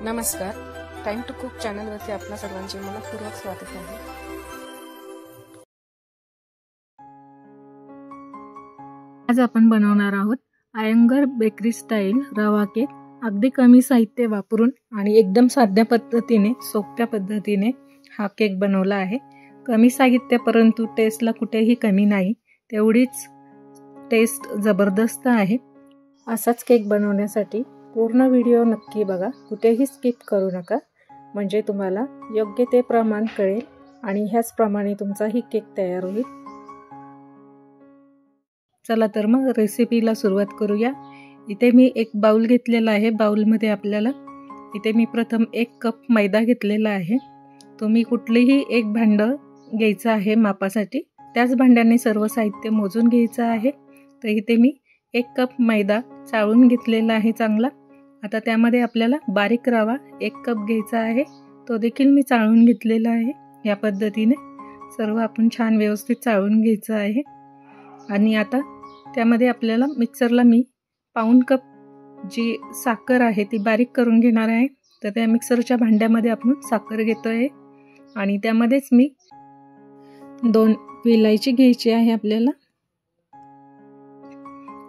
नमस्कार, time to cook चॅनलवरती आपल्या सर्वांचे मनपूर्वक स्वागत आहे। आज आपण बनवणार आहोत अयंगर बेकरी स्टाईल रवा केक। अगदी कमी साहित्य वापरून आणि एकदम साध्या पद्धतीने सोप्या पद्धतीने हा केक बनवला आहे। कमी साहित्य परंतु टेस्टला कुठेही कमी नाही, तेवढीच टेस्ट जबरदस्त आहे। असाच केक बनवण्यासाठी पूर्ण व्हिडिओ नक्की बघा, कुठेही स्किप करू नका, म्हणजे तुम्हाला योग्य ते प्रमाण कळेल आणि ह्याच प्रमाणे तुमचाही केक तयार होईल। चला तर मग रेसिपीला सुरुवात करूया। इथे मी एक बाउल घेतलेला आहे। बाउलमध्ये आपल्याला इथे मी प्रथम 1 कप मैदा घेतलेला आहे। तुम्ही कुठलेही एक भांड घ्यायचं आहे मापासाठी, त्याच भांड्याने सर्व साहित्य मोजून घ्यायचं आहे। तर इथे मी 1 कप मैदा चाळून घेतलेला आहे चांगला। आता त्यामध्ये आपल्याला बारीक रवा 1 कप घ्यायचा आहे, तो देखील मी चाळून घेतलेला आहे। या पद्धतीने सर्व आपण छान व्यवस्थित चाळून घ्यायचं आहे। आणि आता त्यामध्ये आपल्याला मिक्सरला मी पाऊण कप जी साखर आहे ती बारीक करून घेणार आहे। तर त्या मिक्सरच्या भांड्यामध्ये आपण साखर घेतोय आणि त्यामध्येच मी 2 विलायची घ्यायची आहे आपल्याला।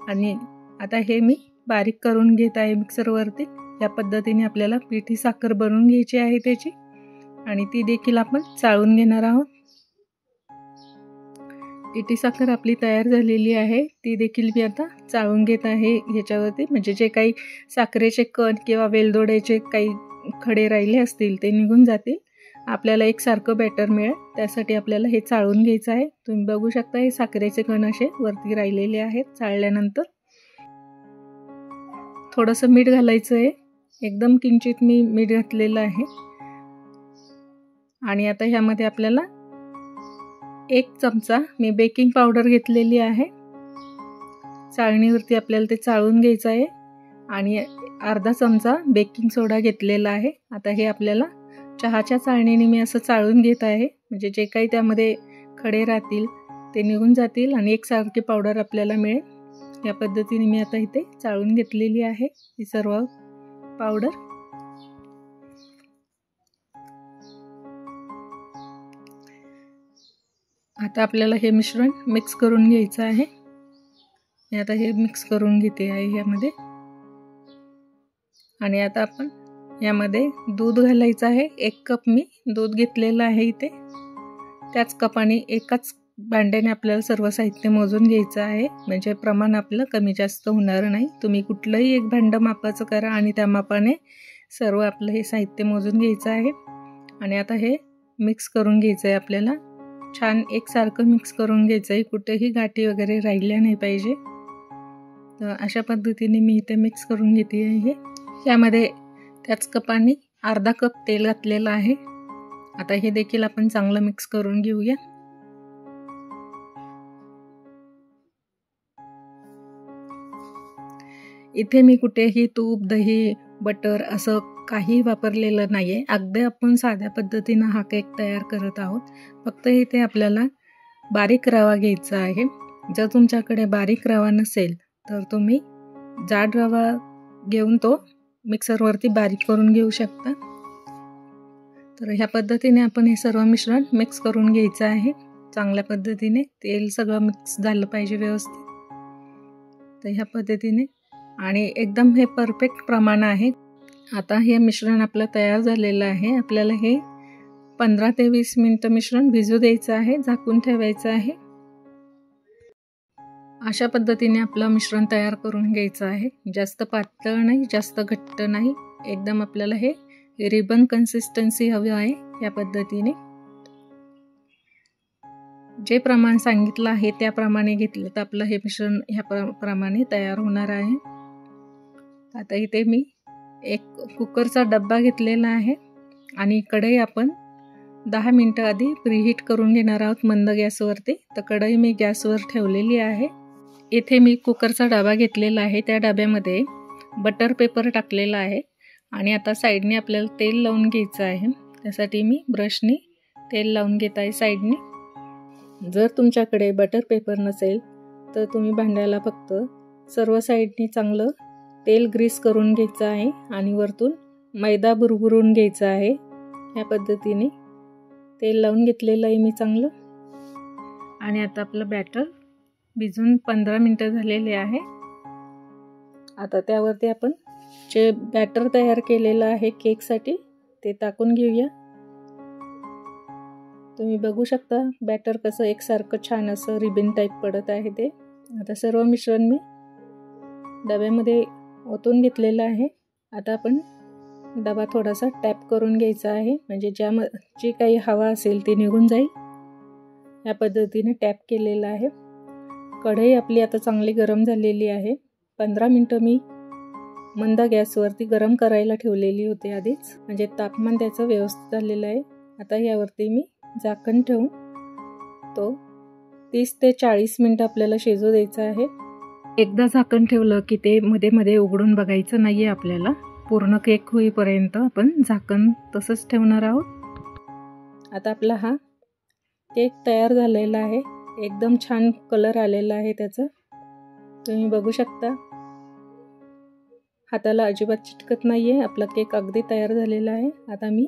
आणि आता हे मी बारीक करून घेत आहे मिक्सरवरती। या पद्धतीने आपल्याला पिठी साखर बनवून घ्यायची आहे त्याची, आणि ती देखील आपण चाळून घेणार आहोत। पिठी साखर आपली तयार झालेली आहे, ती देखील मी आता चाळून घेत आहे ह्याच्यावरती, म्हणजे जे काही साखरेचे कण किंवा वेलदोड्याचे काही खडे राहिले असतील ते निघून जातील, आपल्याला एकसारखं बॅटर मिळेल। त्यासाठी आपल्याला हे चाळून घ्यायचं आहे। तुम्ही बघू शकता हे साखरेचे कण असे वरती राहिलेले आहेत चाळल्यानंतर। थोडंसं मीठ घालायचं आहे, एकदम किंचित मी मीठ घातलेलं आहे। आणि आता ह्यामध्ये आपल्याला 1 चमचा मी बेकिंग पावडर घेतलेली आहे। चाळणीवरती आपल्याला ते चाळून घ्यायचं आहे। आणि अर्धा चमचा बेकिंग सोडा घेतलेला आहे। आता हे आपल्याला चहाच्या चाळणीने मी असं चाळून घेत आहे, म्हणजे जे काही त्यामध्ये खडे राहतील ते निघून जातील आणि एकसारखी पावडर आपल्याला मिळेल। या पद्धतीने मी आता इथे चाळून घेतलेली आहे ही सर्व पावडर। आता आपल्याला हे मिश्रण मिक्स करून घ्यायचं आहे। मी आता हे मिक्स करून घेते आहे यामध्ये। आणि आता आपण यामध्ये दूध घालायचं आहे। 1 कप मी दूध घेतलेलं आहे इथे। त्याच कपाने एकाच भांड्याने आपल्याला सर्व साहित्य मोजून घ्यायचं आहे, म्हणजे प्रमाण आपलं कमी जास्त होणार नाही। तुम्ही कुठलंही एक भांडं मापाचं करा आणि त्या मापाने सर्व आपलं हे साहित्य मोजून घ्यायचं आहे। आणि आता हे मिक्स करून घ्यायचं आहे आपल्याला, छान एकसारखं मिक्स करून घ्यायचं आहे, कुठेही गाठी वगैरे राहिल्या नाही पाहिजे। तर अशा पद्धतीने मी इथे मिक्स करून घेते आहे। यामध्ये त्याच कपाने अर्धा कप तेल घातलेलं आहे। आता हे देखील आपण चांगलं मिक्स करून घेऊया। इथे मी कुठेही तूप, दही, बटर असं काही वापरलेलं नाहीये। अगदी आपण साध्या पद्धतीने हा केक तयार करत आहोत। फक्त इथे आपल्याला बारीक रवा घ्यायचा आहे। जर तुमच्याकडे बारीक रवा नसेल तर तुम्ही जाड रवा घेऊन तो मिक्सरवरती बारीक करून घेऊ शकता। तर ह्या पद्धतीने आपण हे सर्व मिश्रण मिक्स करून घ्यायचं आहे चांगल्या पद्धतीने। तेल सगळं मिक्स झालं पाहिजे व्यवस्थित। तर ह्या पद्धतीने आणि एकदम हे परफेक्ट प्रमाण आहे। आता हे मिश्रण आपलं तयार झालेलं आहे। आपल्याला हे 15 ते 20 मिनिटं मिश्रण भिजू द्यायचं आहे, झाकून ठेवायचं आहे। अशा पद्धतीने आपलं मिश्रण तयार करून घ्यायचं आहे। जास्त पातळ नाही, जास्त घट्ट नाही, एकदम आपल्याला हे रिबन कन्सिस्टन्सी हवी आहे। या पद्धतीने जे प्रमाण सांगितलं आहे त्याप्रमाणे घेतलं तर आपलं हे मिश्रण ह्या प्रमाणे तयार होणार आहे। आता इथे मी एक कुकरचा डब्बा घेतलेला आहे आणि कढई आपण 10 मिनिटं आधी प्रीहीट करून घेणार आहोत मंद गॅसवरती। तर कढई मी गॅसवर ठेवलेली आहे। इथे मी कुकरचा डबा घेतलेला आहे, त्या डब्यामध्ये बटर पेपर टाकलेला आहे। आणि आता साईडने आपल्याला तेल लावून घ्यायचं आहे। त्यासाठी मी ब्रशने तेल लावून घेत आहे साईडने। जर तुमच्याकडे बटर पेपर नसेल तर तुम्ही भांड्याला फक्त सर्व साईडने चांगलं तेल ग्रीस करून घ्यायचं आहे आणि वरतून मैदा बुरबुरून घ्यायचा आहे या पद्धतीने. तेल लावून घेतलेलं आहे मी चांगलं. आणि आता आपलं बॅटर भिजून 15 मिनिटं झालेले आहे. आता त्यावरती आपण जे बॅटर तयार केलेलं आहे केकसाठी ते टाकून घेऊया. तुम्ही बघू शकता बॅटर कसं एकसारखं छान असं रिबन टाईप पडत आहे ते. आता सर्व मिश्रण मी डब्यामध्ये ओतून घेतलेलं आहे. आता आपण डबा थोडासा टॅप करून घ्यायचा आहे, म्हणजे जी काही हवा असेल ती निघून जाईल. या पद्धतीने टॅप केलेलं आहे. कढई आपली आता चांगली गरम झालेली आहे. 15 मिनिटं मी मंद गॅसवरती गरम करायला ठेवलेली होती आधीच, म्हणजे तापमान त्याचं व्यवस्थित झालेलं आहे. आता यावरती मी झाकण ठेवून तो 30 ते 40 मिनिटं आपल्याला शिजू द्यायचा आहे. एकदा झाकण ठेवलं की ते मध्ये मध्ये उघडून बघायचं नाही आहे आपल्याला. पूर्ण केक होईपर्यंत आपण झाकण तसंच ठेवणार आहोत. आता आपला हा केक तयार झालेला आहे. एकदम छान कलर आलेला आहे त्याचा, तुम्ही बघू शकता. हाताला अजिबात चिटकत नाही आहे. आपला केक अगदी तयार झालेला आहे. आता मी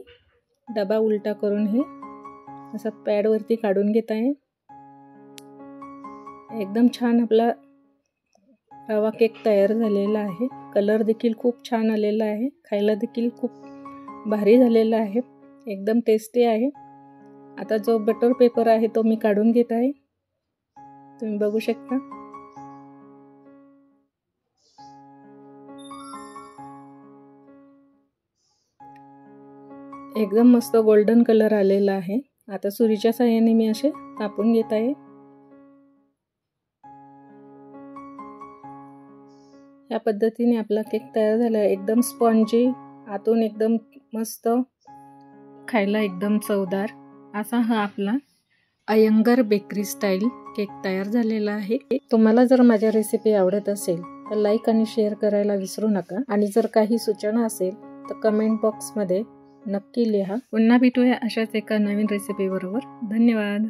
डबा उलटा करून हे असं पॅडवरती काढून घेत आहे. एकदम छान आपला रवा केक तयार झालेला आहे. कलर देखील खूप छान आलेला आहे. खायला देखील खूप भारी झालेला आहे. एकदम टेस्टी आहे. आता जो बटर पेपर आहे तो मी काढून घेत आहे. तुम्ही बघू शकता. एकदम मस्त गोल्डन कलर आलेला आहे. आता सुरीच्या साहाय्याने मी असे कापून घेत आहे. या पद्धतीने आपला केक तयार झाला आहे. एकदम स्पॉन्जी, आतून एकदम मस्त, खायला एकदम चवदार असा हा आपला अयंगर बेकरी स्टाईल केक तयार झालेला आहे. तुम्हाला जर माझ्या रेसिपी आवडत असेल तर लाईक आणि शेअर करायला विसरू नका. आणि जर काही सूचना असेल तर कमेंट बॉक्समध्ये नक्की लिहा. पुन्हा भेटूया अशाच एका नवीन रेसिपी बरोबर. धन्यवाद.